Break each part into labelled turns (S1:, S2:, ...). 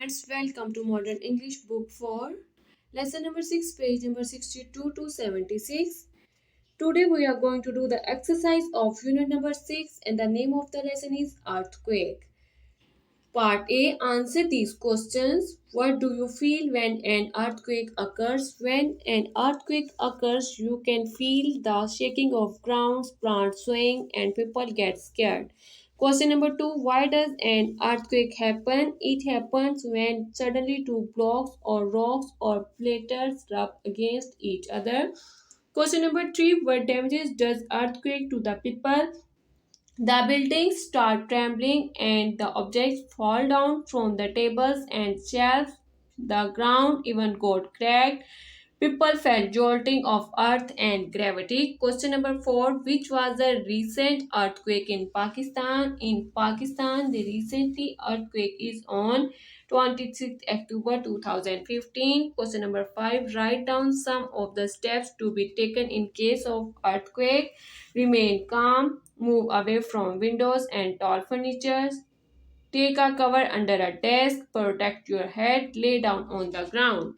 S1: Friends, welcome to Modern English Book 4, lesson number 6, page number 62 to 76. Today we are going to do the exercise of unit number 6 and the name of the lesson is Earthquake. Part A. Answer these questions. What do you feel when an earthquake occurs? When an earthquake occurs, you can feel the shaking of grounds, plants swaying, and people get scared. Question number 2. Why does an earthquake happen? It happens when suddenly two blocks or rocks or plates rub against each other. Question number 3. What damages does earthquake to the people? The buildings start trembling and the objects fall down from the tables and shelves. The ground even got cracked. People felt jolting of earth and gravity. Question number 4. Which was the recent earthquake in Pakistan? In Pakistan, the recently earthquake is on 26th October 2015. Question number 5. Write down some of the steps to be taken in case of earthquake. Remain calm. Move away from windows and tall furniture. Take a cover under a desk. Protect your head. Lay down on the ground.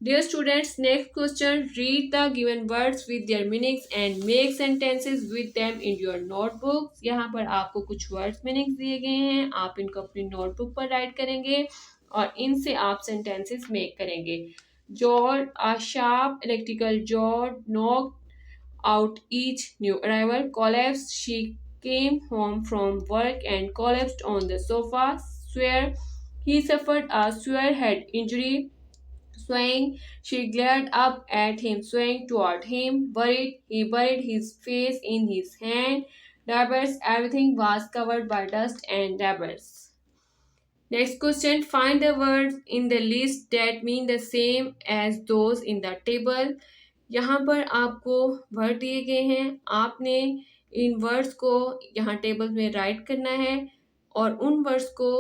S1: Dear students, next question. Read the given words with their meanings and make sentences with them in your notebooks. यहाँ पर आपको कुछ words meanings दिए गए हैं. आप इनको अपनी notebook पर write करेंगे और इनसे आप sentences make करेंगे. Jaw, a sharp electrical jaw knocked out each new arrival. Collapsed, she came home from work and collapsed on the sofa. Swear, he suffered a severe head injury. Swaying, she glared up at him, swaying toward him. Buried, he buried his face in his hand. Dabbers, everything was covered by dust and dabbers. Next question, find the words in the list that mean the same as those in the table. यहाँ पर आपको word दिए गए हैं. आपने इन words को यहाँ table में राइट करना है और उन वर्ड्स को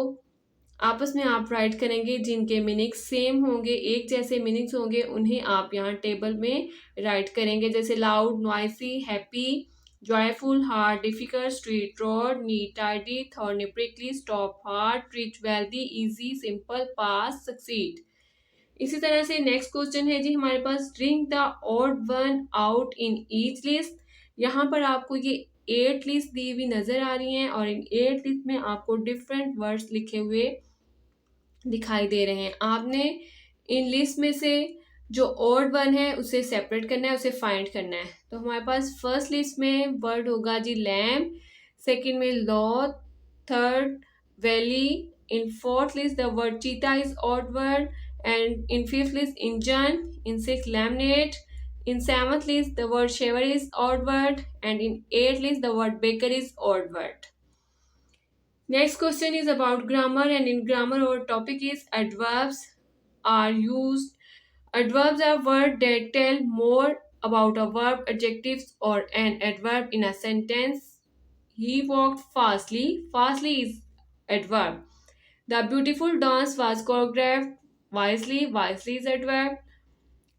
S1: आपस में आप राइट करेंगे जिनके मीनिंग सेम होंगे, एक जैसे मीनिंग्स होंगे, उन्हें आप यहाँ टेबल में राइट करेंगे. जैसे loud, noisy, happy, joyful, hard, difficult, street, road, neat, tidy, thorny, prickly, stop, hard, rich, wealthy, easy, simple, pass, succeed. इसी तरह से नेक्स्ट क्वेश्चन है जी हमारे पास, drink the odd one out in each list. यहाँ पर आपको ये 8 लिस्ट दी हुई नजर आ रही हैं और इन 8 लिस्ट में आपको डिफरेंट वर्ड्स लिखे हुए दिखाई दे रहे हैं. आपने इन लिस्ट में से जो ऑड वन है उसे सेपरेट करना है, उसे फाइंड करना है. तो हमारे पास फर्स्ट लिस्ट में वर्ड होगा जी लैम्प, सेकंड में law, third valley, in fourth list the word चीता is odd word, and in fifth list engine, in sixth laminate, in seventh list the word shaver is odd word, and in eighth list the word baker is odd word. Next question is about grammar, and in grammar our topic is adverbs are used. Adverbs are words that tell more about a verb, adjectives or an adverb in a sentence. He walked fastly. Fastly is adverb. The beautiful dance was choreographed wisely. Wisely is adverb.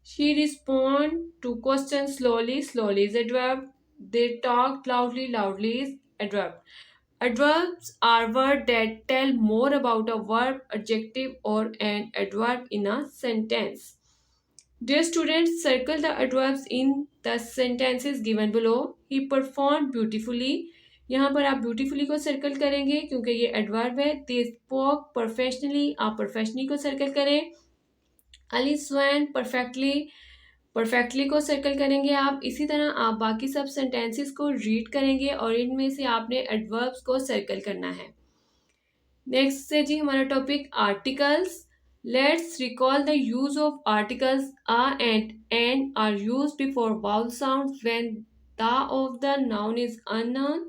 S1: She responded to questions slowly. Slowly is adverb. They talked loudly. Loudly is adverb. Adverbs are words that tell more about a verb, adjective, or an adverb in a sentence. Dear students, circle the adverbs in the sentences given below. He performed beautifully. यहाँ पर आप beautifully को circle करेंगे क्योंकि ये adverb है. They spoke professionally, आप professionally को सर्कल करें. अली स्वैन परफेक्टली, परफेक्टली को सर्कल करेंगे आप. इसी तरह आप बाकी सब सेंटेंसेस को रीड करेंगे और इनमें से आपने एडवर्ब्स को सर्कल करना है. नेक्स्ट है जी हमारा topic articles. Let's recall the use of articles a and an are used before vowel sounds when the of the noun is unknown.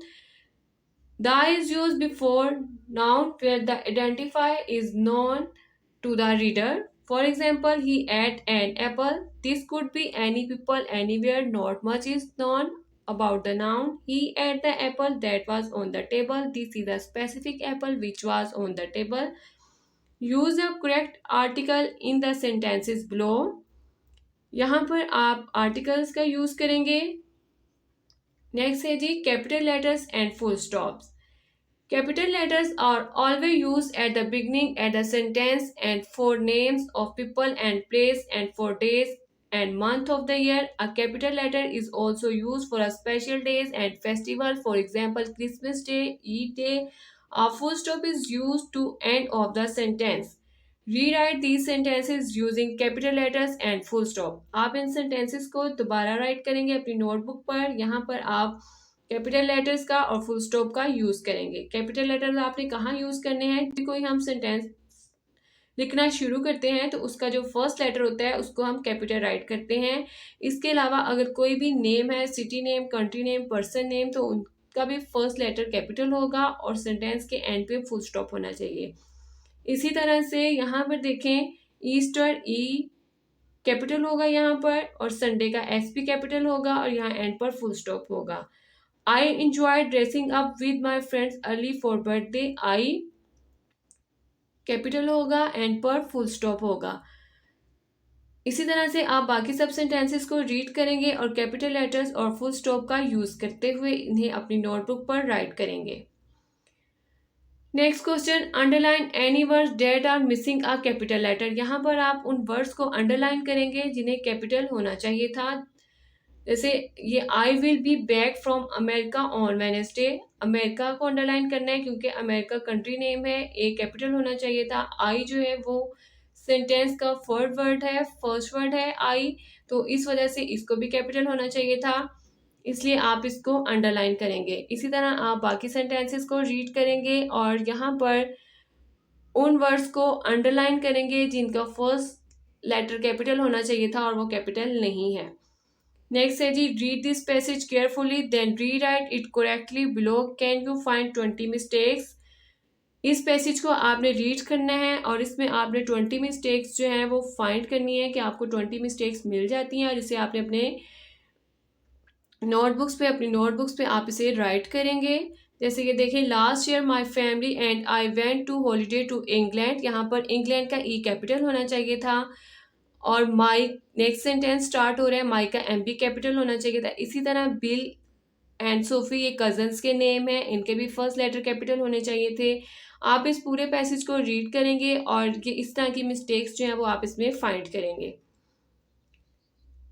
S1: The is used before noun where the identifier is known to the reader. For example, he ate an apple. This could be any people anywhere. Not much is known about the noun. He ate the apple that was on the table. This is a specific apple which was on the table. Use the correct article in the sentences below. यहाँ पर आप articles का use करेंगे. Next है जी capital letters and full stops. Capital letters are always used at the beginning of the sentence and for names of people and place and for days and month of the year. A capital letter is also used for a special days and festival. For example, Christmas Day, Eid Day. A full stop is used to end of the sentence. Rewrite these sentences using capital letters and full stop. आप इन sentences को दोबारा write करेंगे अपनी notebook पर. यहाँ पर आप capital letters का और फुल स्टॉप का यूज करेंगे. कैपिटल लेटर्स आपने कहाँ यूज करने हैं? कोई हम सेंटेंस लिखना शुरू करते हैं तो उसका जो फर्स्ट लेटर होता है उसको हम कैपिटल राइट करते हैं. इसके अलावा अगर कोई भी नेम है, city name, country name, person name, तो उनका भी फर्स्ट लेटर कैपिटल होगा और सेंटेंस के एंड पे फुल स्टॉप होना चाहिए. इसी तरह से यहाँ पर देखें, ईस्टर ई कैपिटल होगा यहाँ पर और संडे का एस भी कैपिटल होगा और यहाँ एंड पर फुल स्टॉप होगा. I enjoy dressing up with my friends early for birthday. I capital होगा एंड पर फुल स्टॉप होगा. इसी तरह से आप बाकी सब सेंटेंसेस को रीड करेंगे और कैपिटल लेटर्स और फुल स्टॉप का यूज करते हुए इन्हें अपनी नोटबुक पर राइट करेंगे. Next question, underline any words that are missing a capital letter. यहाँ पर आप उन वर्ड्स को अंडरलाइन करेंगे जिन्हें कैपिटल होना चाहिए था. जैसे ये I will be back from America on Wednesday. America को अंडरलाइन करना है क्योंकि अमेरिका कंट्री नेम है, ए कैपिटल होना चाहिए था. आई जो है वो सेंटेंस का फर्स्ट वर्ड है आई, तो इस वजह से इसको भी कैपिटल होना चाहिए था, इसलिए आप इसको अंडरलाइन करेंगे. इसी तरह आप बाकी सेंटेंसेस को रीड करेंगे और यहाँ पर उन वर्ड्स को अंडरलाइन करेंगे जिनका फर्स्ट लेटर कैपिटल होना चाहिए था और वो कैपिटल नहीं है. नेक्स्ट है जी, read this passage carefully then rewrite it correctly below. Can you find 20 mistakes. इस पैसेज को आपने रीड करना है और इसमें आपने 20 मिस्टेक्स जो हैं वो फाइंड करनी है कि आपको 20 मिस्टेक्स मिल जाती हैं और इसे आपने अपने अपनी नोटबुक्स पे आप इसे राइट करेंगे. जैसे कि देखें, last year my family and I went to holiday to England. यहाँ पर इंग्लैंड का ई कैपिटल होना चाहिए था और माई नेक्स्ट सेंटेंस स्टार्ट हो रहा है, माई का एम भी कैपिटल होना चाहिए था. इसी तरह बिल एंड सोफी ये कजन्स के नेम है, इनके भी फर्स्ट लेटर कैपिटल होने चाहिए थे. आप इस पूरे पैसेज को रीड करेंगे और ये इस तरह की मिस्टेक्स जो हैं वो आप इसमें फाइंड करेंगे.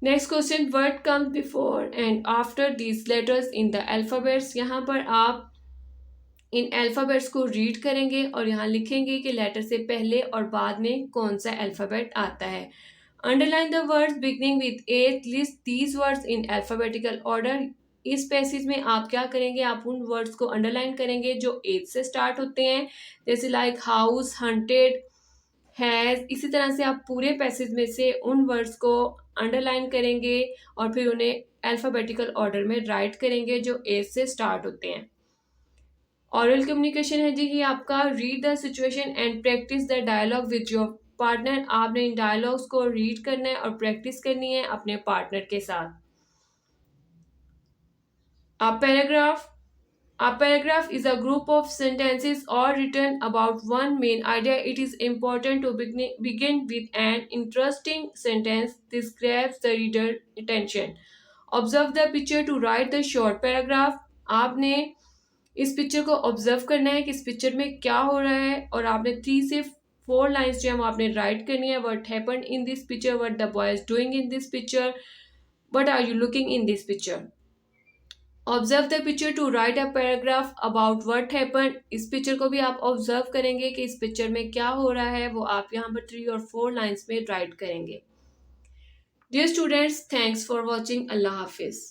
S1: Next question, word comes before and after these letters in the alphabets. यहाँ पर आप इन अल्फ़ाबेट्स को रीड करेंगे और यहाँ लिखेंगे कि लेटर से पहले और बाद में कौन सा अल्फ़ाबेट आता है. Underline the words beginning with A, list these words in alphabetical order. इस पैसेज में आप क्या करेंगे, आप उन वर्ड्स को अंडरलाइन करेंगे जो एज से स्टार्ट होते हैं, जैसे लाइक हाउस, हंटेड, हैज़. इसी तरह से आप पूरे पैसेज में से उन वर्ड्स को अंडरलाइन करेंगे और फिर उन्हें अल्फ़ाबेटिकल ऑर्डर में राइट करेंगे जो एज से स्टार्ट होते हैं. ऑरल कम्युनिकेशन है जी ये आपका. Read the situation and practise the dialogue with your partner. आपने इन डायलॉग्स को रीड करना है और प्रैक्टिस करनी है अपने पार्टनर के साथ. A paragraph is a group of sentences all written about one main idea. It is important to begin with an interesting sentence. This grabs the reader attention. Observe the picture to write the short paragraph. आपने इस picture को observe करना है कि इस picture में क्या हो रहा है और आपने 3 से 4 लाइन्स जो है वो आपने राइट करनी है. What happened in this picture, what the boy is doing in this picture, what are you looking in this picture. Observe the picture to write a paragraph about what happened. इस picture को भी आप observe करेंगे कि इस picture में क्या हो रहा है, वो आप यहाँ पर 3 और 4 लाइन्स में राइट करेंगे. Dear students, thanks for watching. अल्लाह हाफिज़.